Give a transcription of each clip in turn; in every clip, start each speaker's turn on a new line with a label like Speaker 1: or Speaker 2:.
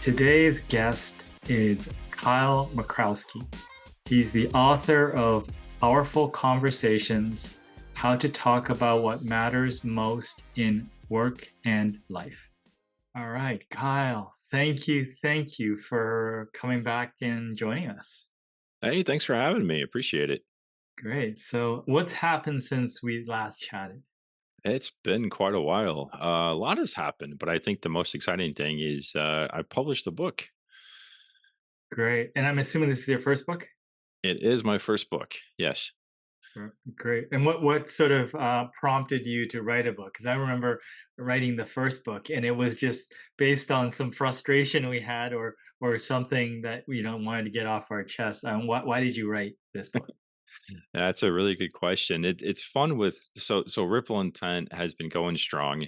Speaker 1: Today's guest is Kyle Majchrowski. He's the author of Powerful Conversations: How to Talk About What Matters Most in Work and Life. All right, Kyle, thank you for coming back and joining us.
Speaker 2: Hey, thanks for having me. Appreciate it.
Speaker 1: Great. So, what's happened since we last chatted?
Speaker 2: It's been quite a while. A lot has happened, but I think the most exciting thing is I published a book.
Speaker 1: Great. And I'm assuming this is your first book?
Speaker 2: It is my first book. Yes.
Speaker 1: Great. And what sort of prompted you to write a book? Because I remember writing the first book, and it was just based on some frustration we had, or something that we don't wanted to get off our chest. Why did you write this book?
Speaker 2: That's a really good question. It's fun with so Ripple Intent has been going strong,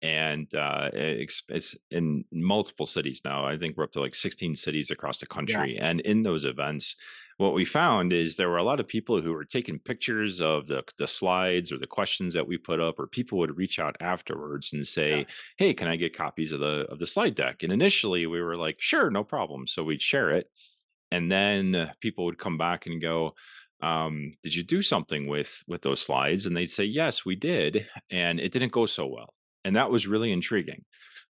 Speaker 2: and it's in multiple cities now. I think we're up to like 16 cities across the
Speaker 1: Yeah.
Speaker 2: country, and in those events, what we found is there were a lot of people who were taking pictures of the slides or the questions that we put up, or people would reach out afterwards and
Speaker 1: Yeah.
Speaker 2: say, "Hey, can I get copies of the slide deck?" And initially, we were like, "Sure, no problem." So we'd share it, and then people would come back and go, did you do something with those slides? And they'd say, yes, we did, and it didn't go so well. And that was really intriguing.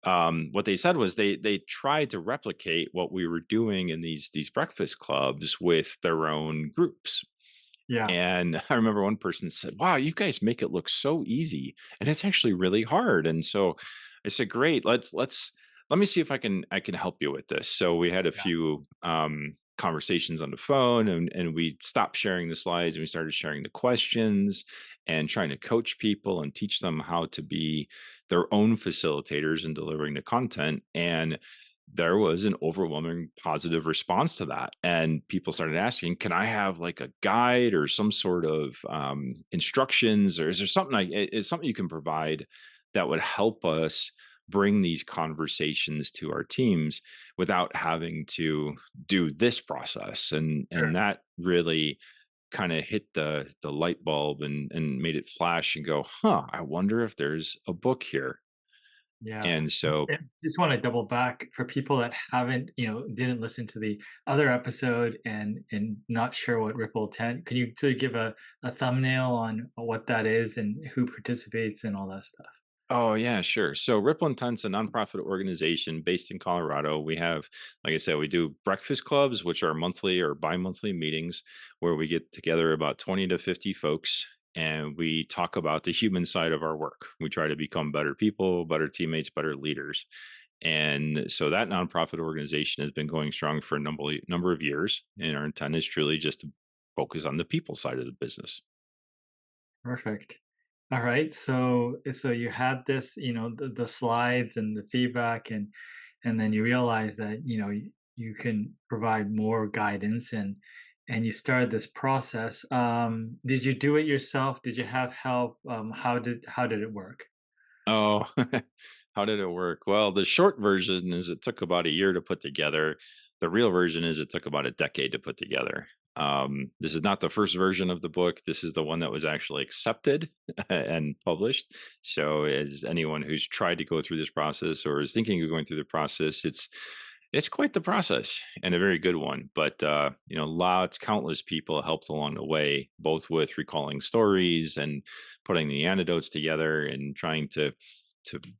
Speaker 2: What they said was they tried to replicate what we were doing in these breakfast clubs with their own groups.
Speaker 1: Yeah.
Speaker 2: And I remember one person said, wow, you guys make it look so easy, and it's actually really hard. And so I said, great, let me see if I can help you with this. So we had a
Speaker 1: Yeah.
Speaker 2: few conversations on the phone, and we stopped sharing the slides and we started sharing the questions and trying to coach people and teach them how to be their own facilitators in delivering the content. And there was an overwhelming positive response to that, and people started asking, can I have like a guide or some sort of instructions, or is there something is something you can provide that would help us bring these conversations to our teams without having to do this process? And
Speaker 1: Sure.
Speaker 2: that really kind of hit the light bulb and made it flash and go, huh, I wonder if there's a book here.
Speaker 1: Yeah.
Speaker 2: And so,
Speaker 1: And just want to double back for people that haven't, didn't listen to the other episode and not sure what Ripple Tent. Can you sort of give a thumbnail on what that is and who participates and all that stuff?
Speaker 2: oh yeah, sure. So Ripple Intent's a nonprofit organization based in Colorado. We have, like I said, we do breakfast clubs, which are monthly or bi-monthly meetings where we get together about 20 to 50 folks, and we talk about the human side of our work. We try to become better people, better teammates, better leaders. And so that nonprofit organization has been going strong for a number of years. And our intent is truly just to focus on the people side of the business.
Speaker 1: Perfect. All right. So you had this, the slides and the feedback, and then you realized that, you can provide more guidance, and you started this process. Did you do it yourself? Did you have help? How did it work?
Speaker 2: Oh, how did it work? Well, the short version is it took about a year to put together. The real version is it took about a decade to put together. This is not the first version of the book. This is the one that was actually accepted and published. So, as anyone who's tried to go through this process or is thinking of going through the process, it's quite the process and a very good one. But lots, countless people helped along the way, both with recalling stories and putting the anecdotes together and trying to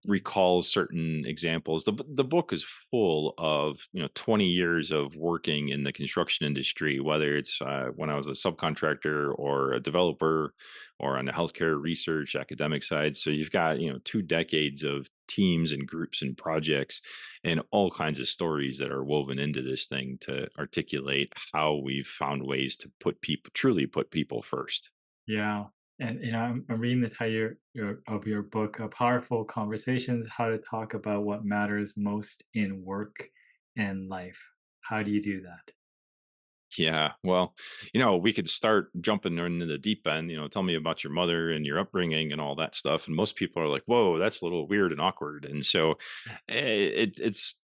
Speaker 2: recall certain examples. The book is full of 20 years of working in the construction industry, whether it's when I was a subcontractor or a developer or on the healthcare research academic side. So you've got 2 decades of teams and groups and projects and all kinds of stories that are woven into this thing to articulate how we've found ways to truly put people first.
Speaker 1: Yeah. And I'm reading the title of your book, "Powerful Conversations: How to Talk About What Matters Most in Work and Life." How do you do that?
Speaker 2: Yeah, well, we could start jumping into the deep end. Tell me about your mother and your upbringing and all that stuff. And most people are like, "Whoa, that's a little weird and awkward." And so, it's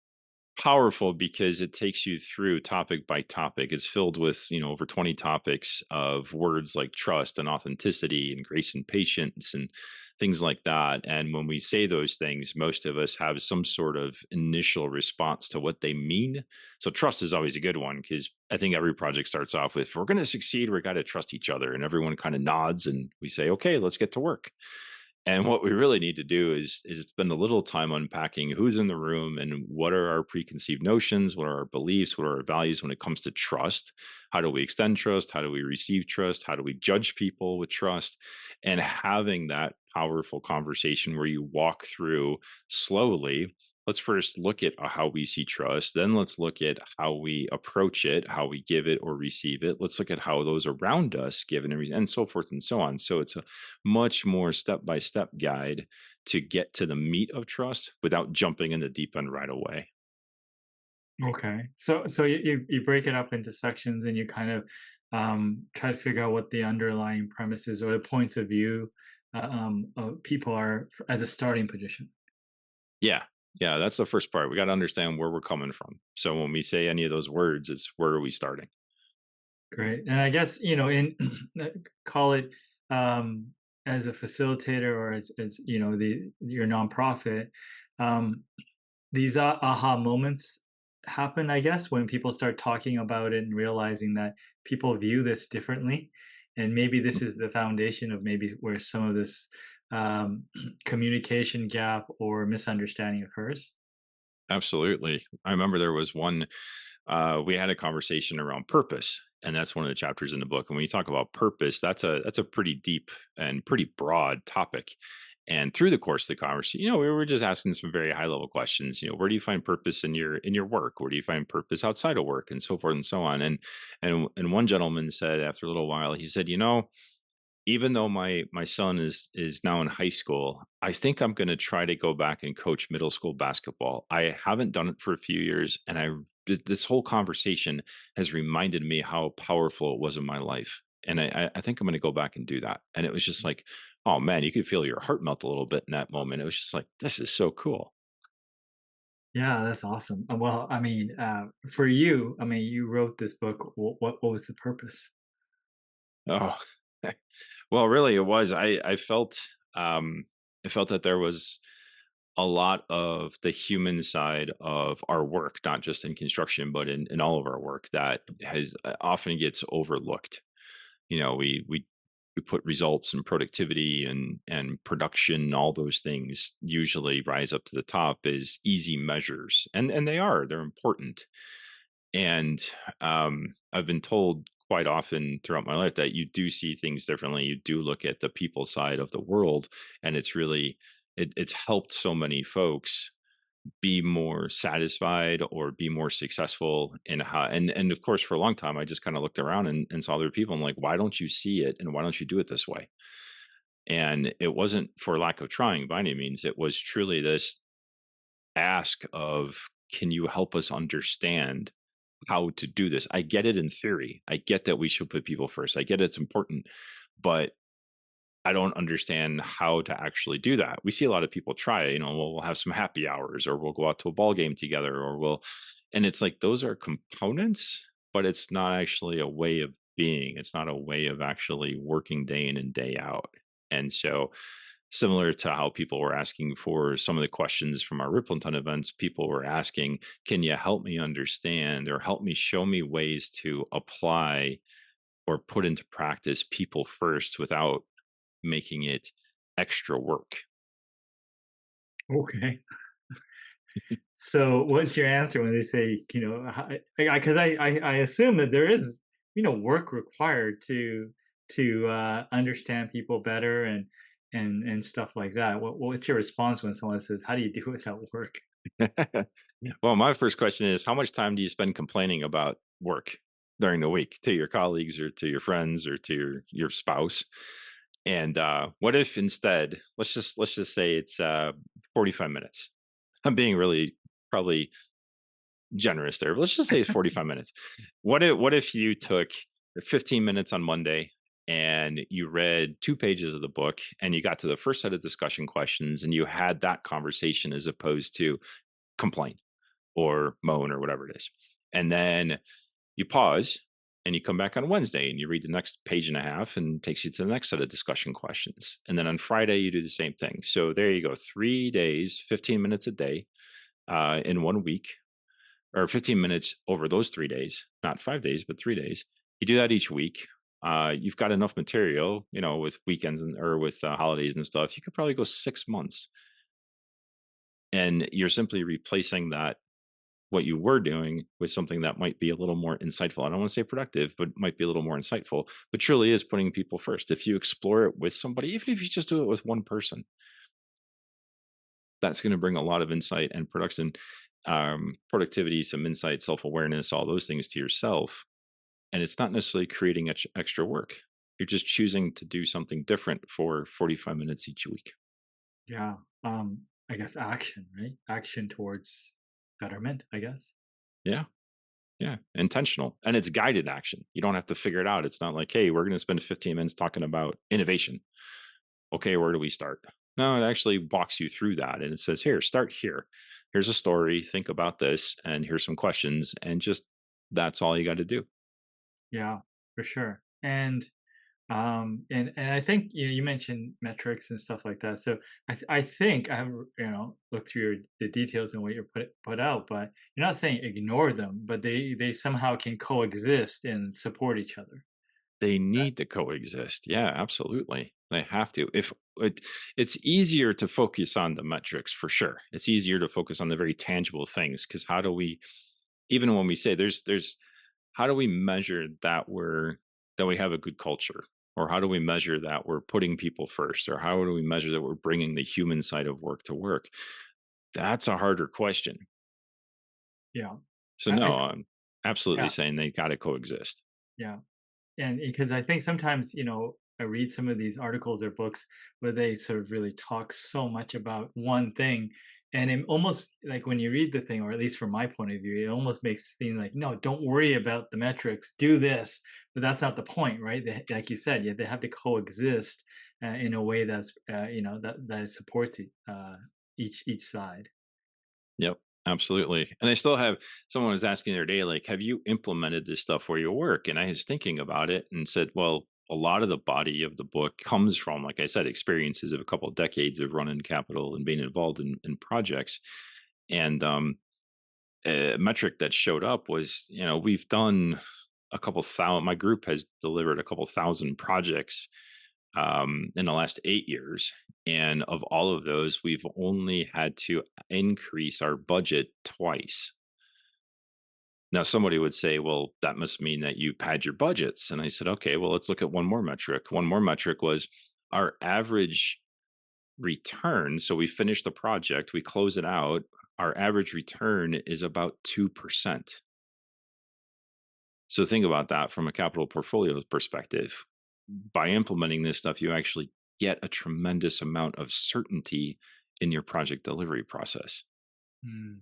Speaker 2: powerful because it takes you through topic by topic. It's filled with, over 20 topics of words like trust and authenticity and grace and patience and things like that. And when we say those things, most of us have some sort of initial response to what they mean. So trust is always a good one because I think every project starts off with, if we're going to succeed, we got to trust each other. And everyone kind of nods and we say, okay, let's get to work. And what we really need to do is spend a little time unpacking who's in the room and what are our preconceived notions, what are our beliefs, what are our values when it comes to trust. How do we extend trust? How do we receive trust? How do we judge people with trust? And having that powerful conversation where you walk through slowly. Let's first look at how we see trust. Then let's look at how we approach it, how we give it or receive it. Let's look at how those around us give it and so forth and so on. So it's a much more step by step guide to get to the meat of trust without jumping in the deep end right away.
Speaker 1: Okay. So you break it up into sections and you kind of try to figure out what the underlying premises or the points of view of people are as a starting position.
Speaker 2: Yeah. Yeah. That's the first part. We got to understand where we're coming from. So when we say any of those words, it's where are we starting?
Speaker 1: Great. And I guess, in call it as a facilitator or as the your nonprofit, um, these aha moments happen, I guess, when people start talking about it and realizing that people view this differently. And maybe this is the foundation of maybe where some of this um, communication gap or misunderstanding occurs.
Speaker 2: Absolutely. I remember there was one, we had a conversation around purpose. And that's one of the chapters in the book. And when you talk about purpose, that's a pretty deep and pretty broad topic. And through the course of the conversation, we were just asking some very high level questions. Where do you find purpose in your work? Where do you find purpose outside of work, and so forth and so on? And one gentleman said after a little while, he said, even though my son is now in high school, I think I'm going to try to go back and coach middle school basketball. I haven't done it for a few years, and this whole conversation has reminded me how powerful it was in my life. And I think I'm going to go back and do that. And it was just like, oh man, you could feel your heart melt a little bit in that moment. It was just like, this is so cool.
Speaker 1: Yeah, that's awesome. Well, I mean, for you, I mean, you wrote this book. What was the purpose?
Speaker 2: Oh, well, really, it was. Um, I felt that there was a lot of the human side of our work, not just in construction, but in all of our work that has often gets overlooked. We put results and productivity and production, all those things usually rise up to the top as easy measures, and they're important. And I've been told quite often throughout my life that you do see things differently. You do look at the people side of the world, and it's really it's helped so many folks be more satisfied or be more successful in how and of course for a long time I just kind of looked around and saw other people and like, why don't you see it and why don't you do it this way? And it wasn't for lack of trying by any means. It was truly this ask of, can you help us understand how to do this? I get it in theory. I get that we should put people first. I get it's important, but I don't understand how to actually do that. We see a lot of people try it, we'll have some happy hours or we'll go out to a ball game together and it's like those are components, but it's not actually a way of being. It's not a way of actually working day in and day out. And so similar to how people were asking for some of the questions from our Rippleton events, people were asking, can you help me understand or help me show me ways to apply or put into practice people first without making it extra work?
Speaker 1: Okay. So, what's your answer when they say, because I assume that there is, work required to understand people better and stuff like that. What's your response when someone says, "How do you do without work?"
Speaker 2: Well, my first question is, how much time do you spend complaining about work during the week to your colleagues or to your friends or to your spouse? And what if instead, let's just say it's 45 minutes. I'm being really probably generous there, but let's just say it's 45 minutes. What if you took 15 minutes on Monday and you read 2 pages of the book and you got to the first set of discussion questions and you had that conversation as opposed to complaint? or moan or whatever it is. And then you pause and you come back on Wednesday and you read the next page and a half and takes you to the next set of discussion questions. And then on Friday, you do the same thing. So there you go, 3 days, 15 minutes a day in 1 week, or 15 minutes over those 3 days, not 5 days, but 3 days. You do that each week. You've got enough material, with weekends or with holidays and stuff. You could probably go 6 months, and you're simply replacing that what you were doing with something that might be a little more insightful. I don't want to say productive, but might be a little more insightful, but truly is putting people first. If you explore it with somebody, even if you just do it with one person, that's going to bring a lot of insight and production, productivity, some insight, self-awareness, all those things to yourself. And it's not necessarily creating extra work. You're just choosing to do something different for 45 minutes each week.
Speaker 1: Yeah. I guess action, right? Action towards betterment, I guess.
Speaker 2: Yeah. Yeah. Intentional. And it's guided action. You don't have to figure it out. It's not like, hey, we're going to spend 15 minutes talking about innovation. Okay, where do we start? No, it actually walks you through that. And it says, here, start here. Here's a story. Think about this. And here's some questions. And just that's all you got to do.
Speaker 1: Yeah, for sure. And I think you mentioned metrics and stuff like that. So I think I have looked through the details and what you put out, but you're not saying ignore them, but they somehow can coexist and support each other.
Speaker 2: They need to coexist. Yeah, absolutely. They have to. If it, it's easier to focus on the metrics for sure. It's easier to focus on the very tangible things because how do we, even when we say there's how do we measure that we have a good culture, or how do we measure that we're putting people first, or how do we measure that we're bringing the human side of work to work? That's a harder question.
Speaker 1: Yeah,
Speaker 2: So
Speaker 1: I
Speaker 2: no, I'm absolutely
Speaker 1: yeah,
Speaker 2: saying they got to coexist.
Speaker 1: yeah. And because I think sometimes, I read some of these articles or books where they sort of really talk so much about one thing. And it almost like when you read the thing, or at least from my point of view, it almost makes it seem like, no, don't worry about the metrics, do this. But that's not the point, right? Like you said, yeah, they have to coexist in a way that's, that supports each side.
Speaker 2: Yep, absolutely. And I still have someone was asking the other day, like, have you implemented this stuff where you work? And I was thinking about it and said, well, a lot of the body of the book comes from, like I said, experiences of a couple of decades of running capital and being involved in projects. And a metric that showed up was, we've done a couple thousand, my group has delivered a couple thousand projects in the last 8 years. And of all of those, we've only had to increase our budget twice. Now, somebody would say, well, that must mean that you pad your budgets. And I said, okay, well, let's look at one more metric. One more metric was our average return. So we finish the project, we close it out. Our average return is about 2%. So think about that from a capital portfolio perspective. By implementing this stuff, you actually get a tremendous amount of certainty in your project delivery process.
Speaker 1: Mm,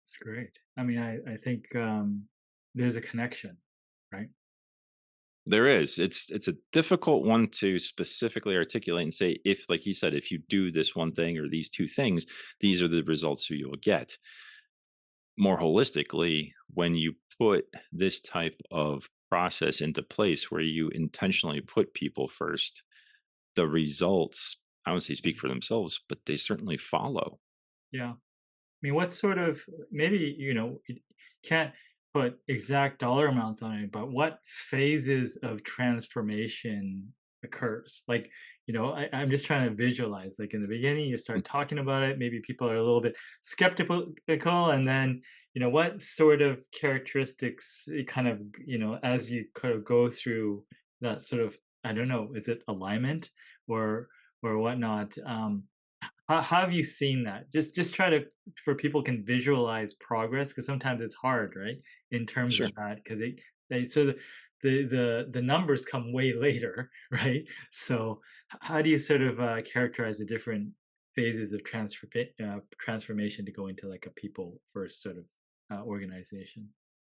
Speaker 1: that's great. I mean, I think there's a connection, right?
Speaker 2: There is. It's a difficult one to specifically articulate and say if, like you said, if you do this one thing or these two things, these are the results you will get. More holistically, when you put this type of process into place where you intentionally put people first, the results, I wouldn't say speak for themselves, but they certainly follow.
Speaker 1: Yeah. I mean, what sort of maybe, you can't put exact dollar amounts on it, but what phases of transformation occurs? Like, I'm just trying to visualize. Like in the beginning, you
Speaker 2: Mm,
Speaker 1: start talking about it. Maybe people are a little bit skeptical, and then, what sort of characteristics kind of, as you kind of go through that sort of, I don't know, is it alignment or whatnot? How have you seen that? Just try to for people can visualize progress because sometimes it's hard, right? In terms
Speaker 2: sure.
Speaker 1: of that, because they so the numbers come way later, right? So how do you sort of characterize the different phases of transformation to go into like a people first sort of organization?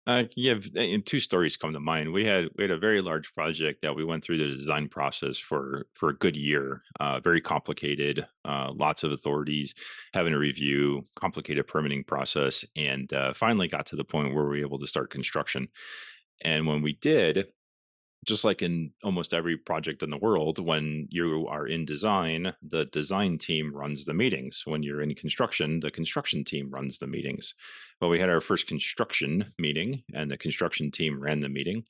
Speaker 2: And two stories come to mind. We had a very large project that we went through the design process for a good year. Very complicated, lots of authorities having a review, complicated permitting process, and finally got to the point where we were able to start construction. And when we did, just like in almost every project in the world, when you are in design, the design team runs the meetings. When you're in construction, the construction team runs the meetings. Well, we had our first construction meeting, and the construction team ran the meeting.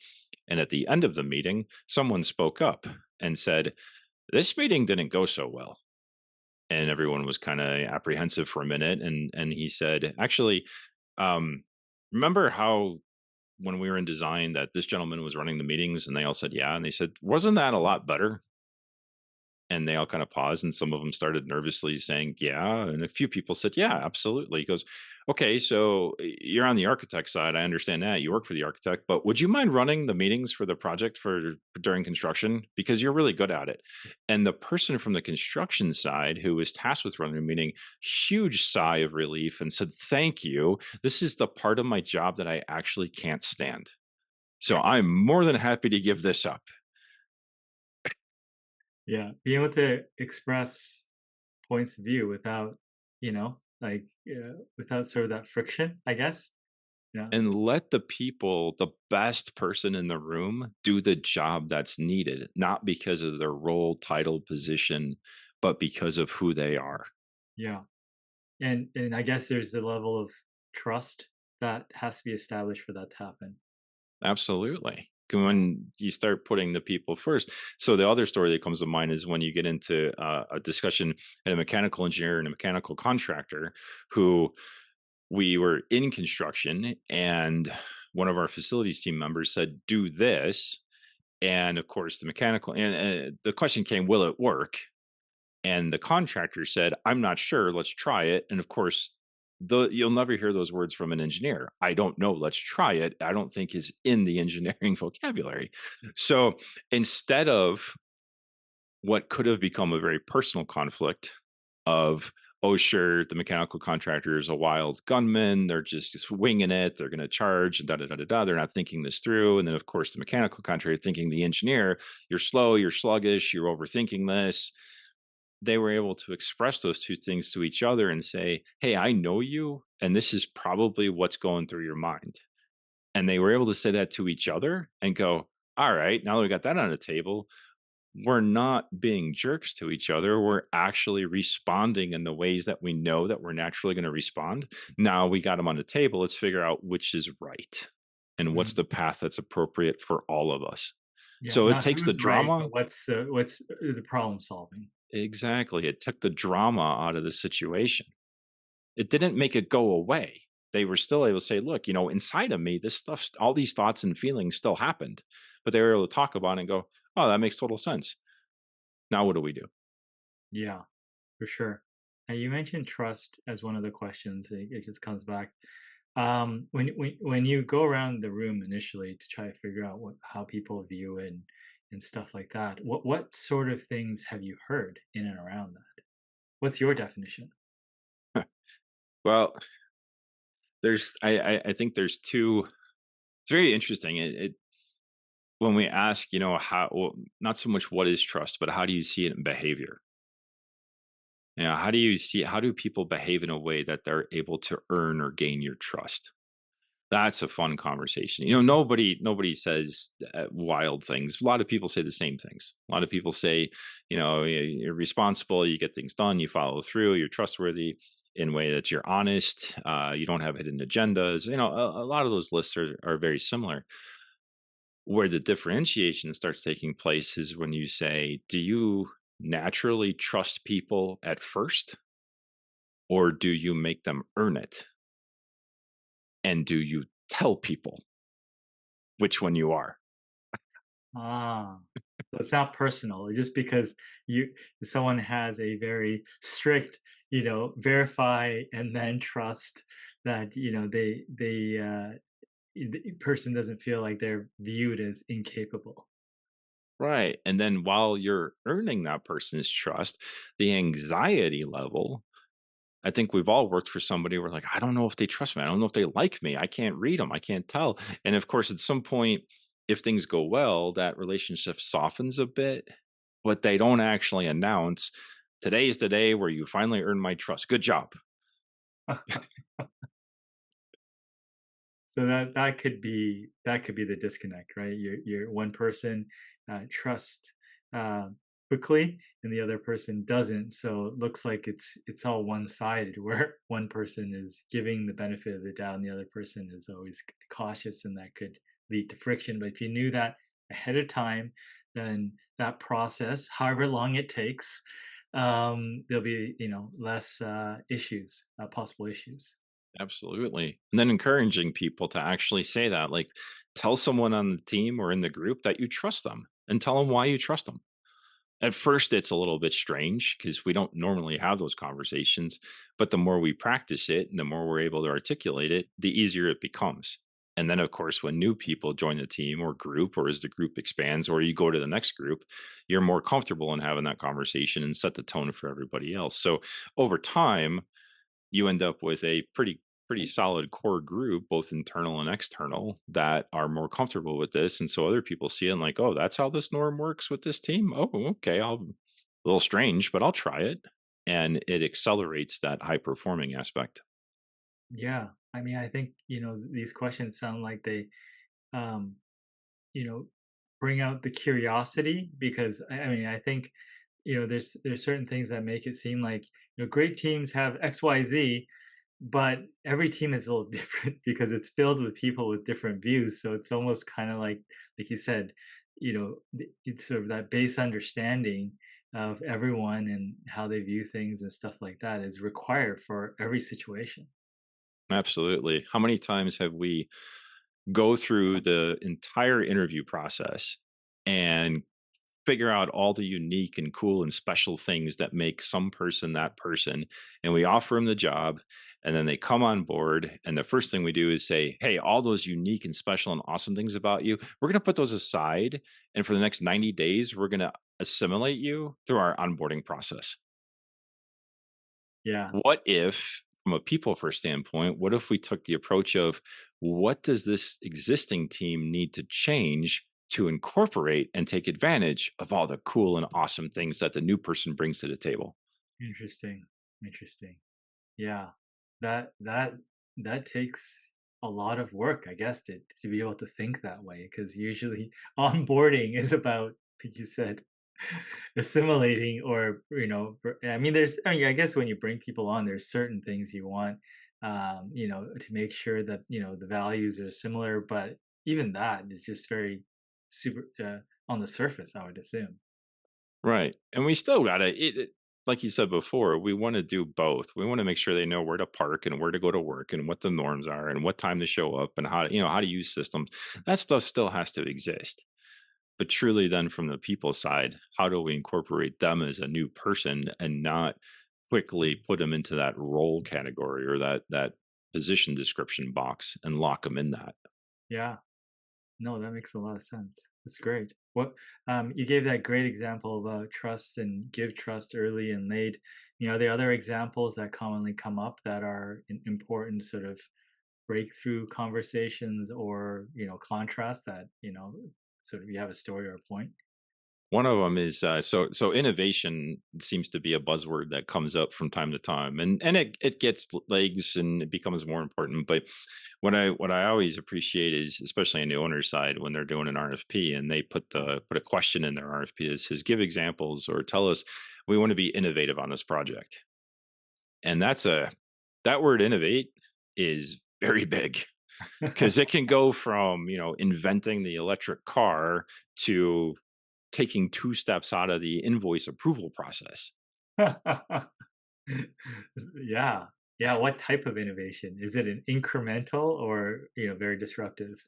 Speaker 2: And at the end of the meeting, someone spoke up and said, "This meeting didn't go so well." And everyone was kind of apprehensive for a minute. And he said, "Actually, um, remember how when we were in design that this gentleman was running the meetings?" And they all said, "Yeah." And they said, "Wasn't that a lot better?" And they all kind of paused, and some of them started nervously saying, "Yeah." And a few people said, "Yeah, absolutely." He goes, "Okay, so you're on the architect side. I understand that. You work for the architect, but would you mind running the meetings for the project for during construction? Because you're really good at it." And the person from the construction side who was tasked with running the meeting, huge sigh of relief and said, "Thank you. This is the part of my job that I actually can't stand. So I'm more than happy to give this up."
Speaker 1: Yeah, being able to express points of view without, without sort of that friction, I guess. Yeah,
Speaker 2: And let the people, the best person in the room, do the job that's needed, not because of their role, title, position, but because of who they are.
Speaker 1: yeah, and I guess there's a level of trust that has to be established for that to happen.
Speaker 2: Absolutely.
Speaker 1: Yeah.
Speaker 2: When you start putting the people first. So the other story that comes to mind is when you get into a discussion and a mechanical engineer and a mechanical contractor who we were in construction, and one of our facilities team members said, "Do this." And of course, the mechanical and the question came, "Will it work?" And the contractor said, "I'm not sure. Let's try it." And of course, you'll never hear those words from an engineer. "I don't know. Let's try it." I don't think is in the engineering vocabulary. So instead of what could have become a very personal conflict of, "Oh, sure, the mechanical contractor is a wild gunman. They're just winging it. They're going to charge and da da da da da. They're not thinking this through." And then, of course, the mechanical contractor thinking the engineer, "You're slow, you're sluggish, you're overthinking this." They were able to express those two things to each other and say, "Hey, I know you, and this is probably what's going through your mind." And they were able to say that to each other and go, "All right, now that we got that on the table, we're not being jerks to each other. We're actually responding in the ways that we know that we're naturally going to respond. Now we got them on the table. Let's figure out which is right and what's
Speaker 1: Mm.
Speaker 2: the path that's appropriate for all of us."
Speaker 1: Yeah,
Speaker 2: So it
Speaker 1: not
Speaker 2: takes the
Speaker 1: who's right,
Speaker 2: drama.
Speaker 1: but what's the problem solving.
Speaker 2: Exactly. It took the drama out of the situation. It didn't make it go away. They were still able to say, "Look, inside of me, this stuff, all these thoughts and feelings still happened." But they were able to talk about it and go, "Oh, that makes total sense. Now what do we do?"
Speaker 1: Yeah, for sure. And you mentioned trust as one of the questions. It just comes back. When you go around the room initially to try to figure out how people view it and stuff like that, what sort of things have you heard in and around that? What's your definition?
Speaker 2: Well, I think there's two. It's very interesting. It when we ask, how, well, not so much what is trust, but how do you see it in behavior? How do people behave in a way that they're able to earn or gain your trust? That's a fun conversation. Nobody says wild things. A lot of people say the same things. A lot of people say, you're responsible, you get things done, you follow through, you're trustworthy in a way that you're honest, you don't have hidden agendas. A lot of those lists are very similar. Where the differentiation starts taking place is when you say, do you naturally trust people at first, or do you make them earn it? And do you tell people which one you are?
Speaker 1: Ah, so it's not personal. It's just because you someone has a very strict, verify and then trust that the person doesn't feel like they're viewed as incapable.
Speaker 2: Right. And then while you're earning that person's trust, the anxiety level I think we've all worked for somebody. We're like, I don't know if they trust me. I don't know if they like me. I can't read them. I can't tell. And of course, at some point, if things go well, that relationship softens a bit, but they don't actually announce today is the day where you finally earn my trust. Good job.
Speaker 1: So that could be the disconnect, right? You're one person trust uh, quickly, and the other person doesn't. So it looks like it's all one sided, where one person is giving the benefit of the doubt, and the other person is always cautious, and that could lead to friction. But if you knew that ahead of time, then that process, however long it takes, there'll be less issues, possible issues.
Speaker 2: Absolutely. And then encouraging people to actually say that, like, tell someone on the team or in the group that you trust them and tell them why you trust them. At first, it's a little bit strange because we don't normally have those conversations. But the more we practice it and the more we're able to articulate it, the easier it becomes. And then, of course, when new people join the team or group, or as the group expands, or you go to the next group, you're more comfortable in having that conversation and set the tone for everybody else. So over time, you end up with a pretty solid core group, both internal and external, that are more comfortable with this. And so other people see it and like, oh, that's how this norm works with this team. Oh, okay. I'll a little strange, but I'll try it. And it accelerates that high performing aspect.
Speaker 1: Yeah. I mean, I think, these questions sound like they, um, you know, bring out the curiosity because I mean, I think, there's certain things that make it seem like, great teams have XYZ, but every team is a little different because it's filled with people with different views. So it's almost kind of like you said, it's sort of that base understanding of everyone and how they view things and stuff like that is required for every situation.
Speaker 2: Absolutely. How many times have we go through the entire interview process and figure out all the unique and cool and special things that make some person that person, and we offer them the job, and then they come on board, and the first thing we do is say, hey, all those unique and special and awesome things about you, we're going to put those aside, and for the next 90 days we're going to assimilate you through our onboarding process.
Speaker 1: Yeah.
Speaker 2: What if, from a people first standpoint, what if we took the approach of what does this existing team need to change to incorporate and take advantage of all the cool and awesome things that the new person brings to the table?
Speaker 1: Interesting. Interesting. Yeah. That that takes a lot of work, I guess, to be able to think that way. Because usually onboarding is about, like you said, assimilating or, I mean, I guess when you bring people on, there's certain things you want, to make sure that, the values are similar, but even that is just very super, on the surface, I would assume.
Speaker 2: Right. And we still got to, like you said before, we want to do both. We want to make sure they know where to park and where to go to work and what the norms are and what time to show up and how to use systems. That stuff still has to exist. But truly then from the people side, how do we incorporate them as a new person and not quickly put them into that role category or that position description box and lock them in that?
Speaker 1: Yeah. No, that makes a lot of sense. That's great. You gave that great example about trust and give trust early and late. Are there other examples that commonly come up that are important sort of breakthrough conversations or, contrast that, sort of you have a story or a point?
Speaker 2: One of them is so innovation seems to be a buzzword that comes up from time to time, and it gets legs and it becomes more important. But what I always appreciate is, especially on the owner side, when they're doing an RFP and they put a question in their RFP that says, "Give examples or tell us we want to be innovative on this project." And that word innovate is very big because it can go from inventing the electric car to taking 2 steps out of the invoice approval process.
Speaker 1: Yeah. Yeah, what type of innovation? Is it an incremental or, very disruptive?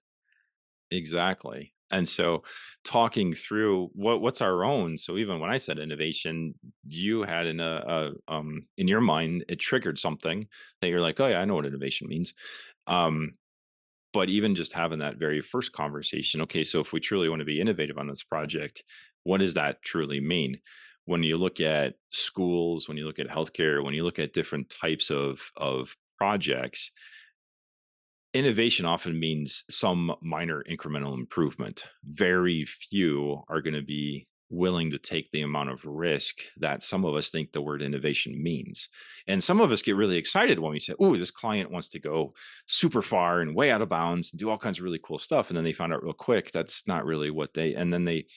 Speaker 2: Exactly. And so talking through what's our own, so even when I said innovation, you had in your mind, it triggered something that you're like, "Oh, yeah, I know what innovation means." Um, but even just having that very first conversation, okay, so if we truly wanna be innovative on this project, what does that truly mean? when you look at schools, when you look at healthcare, when you look at different types of projects, innovation often means some minor incremental improvement. Very few are going to be willing to take the amount of risk that some of us think the word innovation means. And some of us get really excited when we say, "Oh, this client wants to go super far and way out of bounds and do all kinds of really cool stuff." And then they found out real quick that's not really what they, and then they,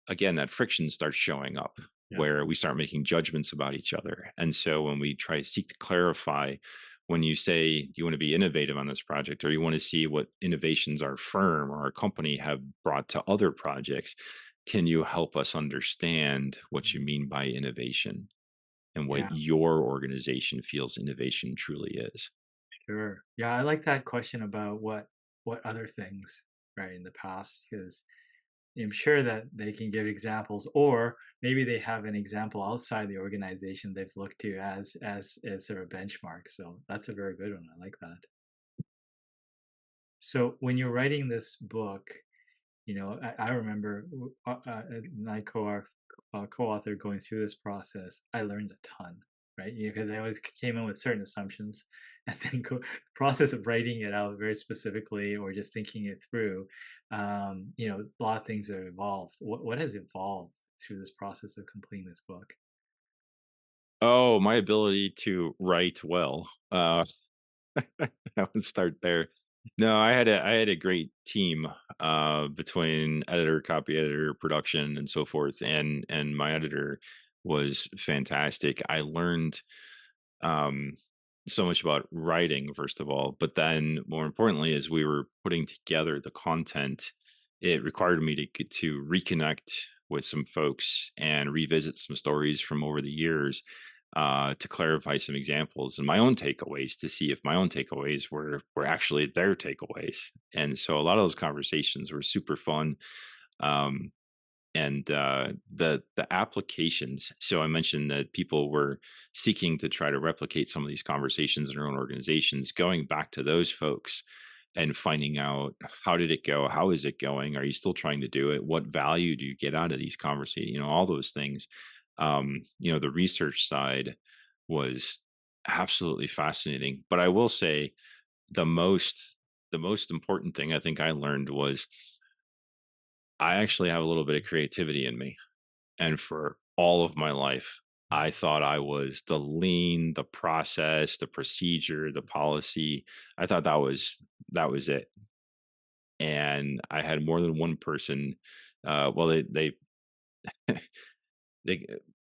Speaker 2: again, that friction starts showing up
Speaker 1: Yeah,
Speaker 2: where we start making judgments about each other. And so when we try to seek to clarify, when you say, do you want to be innovative on this project, or you want to see what innovations our firm or our company have brought to other projects, can you help us understand what you mean by innovation and what
Speaker 1: yeah,
Speaker 2: your organization feels innovation truly is?
Speaker 1: sure. Yeah, I like that question about what other things, right, in the past, because I'm sure that they can give examples, or maybe they have an example outside the organization they've looked to as sort of benchmark. So that's a very good one. I like that. So when you're writing this book, I remember my co-author going through this process. I learned a ton, right? Because I always came in with certain assumptions, and then the process of writing it out very specifically, or just thinking it through. A lot of things have evolved. What has evolved through this process of completing this book?
Speaker 2: Oh, my ability to write well. I would start there. No, I had a great team between editor, copy editor, production, and so forth, and my editor was fantastic. I learned um, so much about writing, first of all, but then more importantly, as we were putting together the content, it required me to reconnect with some folks and revisit some stories from over the years, to clarify some examples and my own takeaways, to see if my own takeaways were actually their takeaways. And so a lot of those conversations were super fun. Um, and the applications, so I mentioned that people were seeking to try to replicate some of these conversations in their own organizations. Going back to those folks and finding out, how did it go, how is it going, are you still trying to do it, what value do you get out of these conversations, all those things. The research side was absolutely fascinating, but I will say the most important thing I think I learned was I actually have a little bit of creativity in me. And for all of my life, I thought I was the lean, the process, the procedure, the policy. I thought that was it. And I had more than one person. Well, they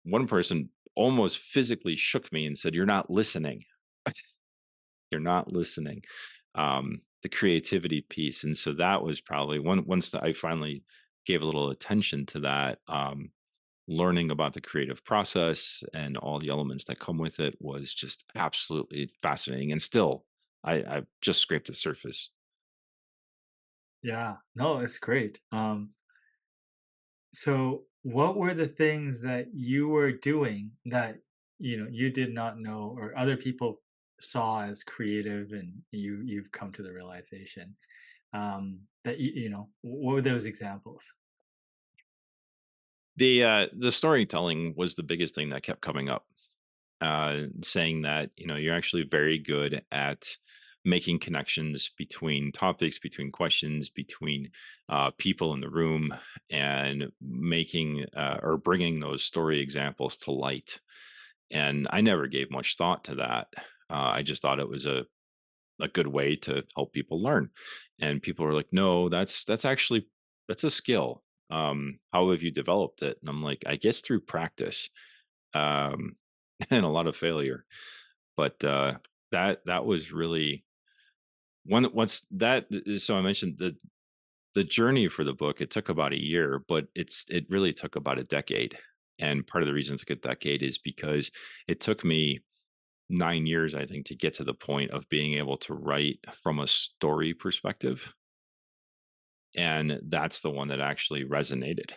Speaker 2: one person almost physically shook me and said, "You're not listening. You're not listening." The creativity piece, and so that was probably once I finally gave a little attention to that. Learning about the creative process and all the elements that come with it was just absolutely fascinating. And still, I've just scraped the surface.
Speaker 1: Yeah, no, it's great. So, what were the things that you were doing that you did not know, or other people saw as creative, and you've come to the realization that what were those examples?
Speaker 2: The storytelling was the biggest thing that kept coming up, saying that you're actually very good at making connections between topics, between questions, between people in the room, and making or bringing those story examples to light. And I never gave much thought to that. I just thought it was a good way to help people learn. And people were like, "No, that's a skill. How have you developed it?" And I'm like, "I guess through practice, um, and a lot of failure." But that was really one. Once that, so I mentioned the journey for the book. It took about a year, but it really took about a decade. And part of the reason it took a decade is because it took me 9 years, I think, to get to the point of being able to write from a story perspective. And that's the one that actually resonated.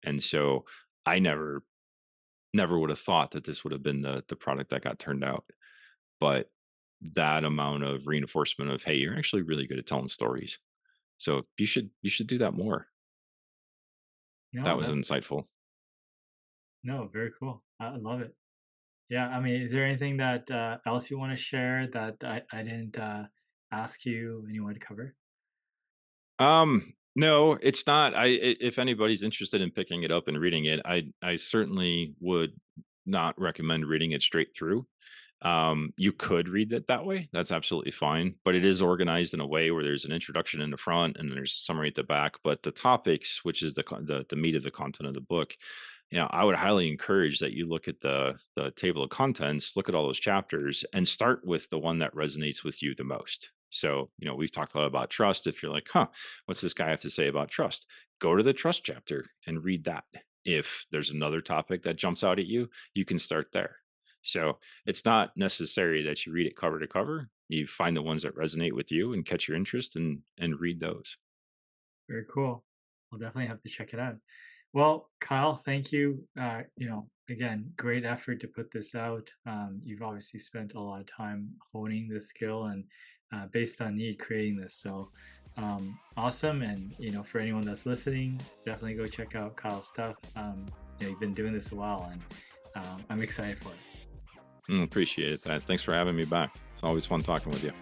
Speaker 2: And so I never would have thought that this would have been the product that got turned out. But that amount of reinforcement of, hey, you're actually really good at telling stories. So you should do that more. That
Speaker 1: No,
Speaker 2: was
Speaker 1: that's
Speaker 2: insightful.
Speaker 1: No, very cool. I love it. Yeah, I mean, is there anything that else you want to share that I didn't ask you and you want to cover?
Speaker 2: No, it's not. If anybody's interested in picking it up and reading it, I certainly would not recommend reading it straight through. You could read it that way. That's absolutely fine. But it is organized in a way where there's an introduction in the front and there's a summary at the back. But the topics, which is the meat of the content of the book, I would highly encourage that you look at the table of contents, look at all those chapters, and start with the one that resonates with you the most. So, we've talked a lot about trust. If you're like, huh, what's this guy have to say about trust? Go to the trust chapter and read that. If there's another topic that jumps out at you, you can start there. So it's not necessary that you read it cover to cover. You find the ones that resonate with you and catch your interest and read those.
Speaker 1: Very cool. I'll definitely have to check it out. Well, Kyle, thank you. Again, great effort to put this out. You've obviously spent a lot of time honing this skill and based on need creating this. So awesome. And for anyone that's listening, definitely go check out Kyle's stuff. You've been doing this a while, and I'm excited for it.
Speaker 2: Appreciate it, guys. Thanks for having me back. It's always fun talking with you.